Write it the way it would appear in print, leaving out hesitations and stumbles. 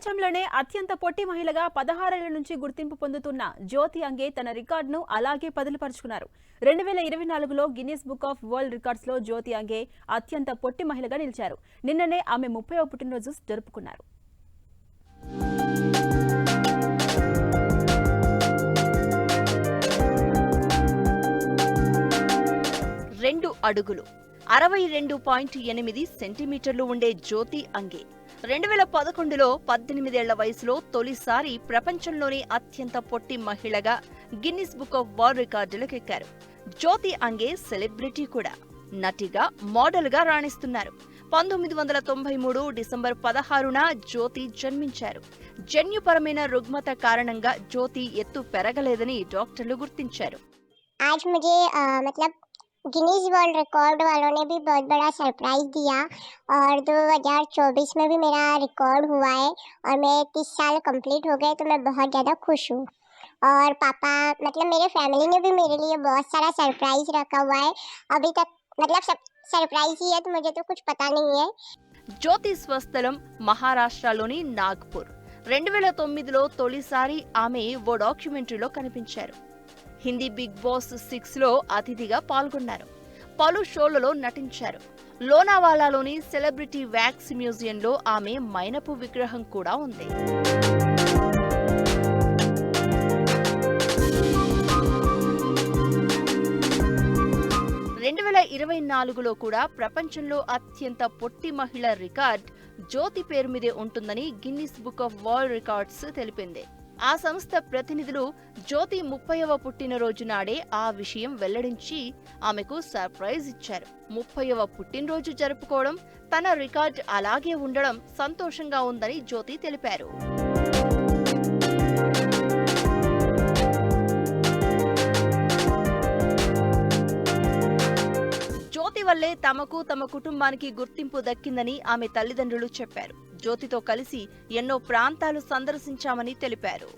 ప్రపంచంలోనే అత్యంత పొట్టి మహిళగా 16 ఏళ్ల నుంచి గుర్తింపు పొందుతున్న జ్యోతి అంగే తన రికార్డును అలాగే పదిలపరుచుకున్నారు. 2024లో గిన్నిస్ బుక్ ఆఫ్ వరల్డ్ రికార్డ్స్లో జ్యోతి అంగే అత్యంత పొట్టి మహిళగా నిలిచారు. నిన్ననే ఆమె 30వ పుట్టినరోజు జరుపుకున్నారు. 2 అడుగులు 62.8 సెంటీమీటర్లు ఉండే జ్యోతి అంగే 2011లో 18 ఏళ్ల వయసులో తొలిసారి ప్రపంచంలోనే అత్యంత పొట్టి మహిళగా గిన్నిస్ బుక్ ఆఫ్ వరల్డ్ రికార్డులకు ఎక్కారు. జ్యోతి అంగే సెలబ్రిటీ కూడా. నటిగా, మోడల్గా రాణిస్తున్నారు. 1993 డిసెంబర్ 16న జ్యోతి జన్మించారు. జన్యుపరమైన రుగ్మత కారణంగా జ్యోతి ఎత్తు పెరగలేదని డాక్టర్లు గుర్తించారు. गिनीज वर्ल्ड रिकॉर्ड वालों ने भी बहुत बड़ा सरप्राइज दिया और 2024 में भी मेरा रिकॉर्ड हुआ है और मैं 30 साल कंप्लीट हो गए, तो मैं बहुत ज़्यादा खुश हूँ। और पापा मेरे फैमिली ने भी मेरे लिए बहुत सारा सरप्राइज रखा हुआ है। अभी तक सब सरप्राइज ही है, तो मुझे तो कुछ पता नहीं है। జ్యోతి స్వస్థలం మహారాష్ట్రలోని నాగ్పూర్. 2009లో తొలిసారి ఆమె ఓ డాక్యుమెంటరీలో కనిపించారు. హిందీ బిగ్ బాస్ 6లో అతిథిగా పాల్గొన్నారు. పలు షోలలో నటించారు. లోనావాలాలోని సెలబ్రిటీ వ్యాక్స్ మ్యూజియంలో ఆమె మైనపు విగ్రహం కూడా ఉంది. 2024లో కూడా ప్రపంచంలో అత్యంత పొట్టి మహిళ రికార్డ్ జ్యోతి పేరు మీదే ఉంటుందని Guinness book of world records తెలిపింది. ఆ సంస్థ ప్రతినిధులు జ్యోతి 30వ పుట్టినరోజు నాడే ఆ విషయం వెల్లడించి ఆమెకు సర్ప్రైజ్ ఇచ్చారు. 30వ పుట్టినరోజు జరుపుకోవడం, తన రికార్డ్ అలాగే ఉండడం సంతోషంగా ఉందని జ్యోతి తెలిపారు. జ్యోతి వల్లే తమకు, తమ కుటుంబానికి గుర్తింపు దక్కిందని ఆమె తల్లిదండ్రులు చెప్పారు. జ్యోతితో కలిసి ఎన్నో ప్రాంతాలు సందర్శించామని తెలిపారు.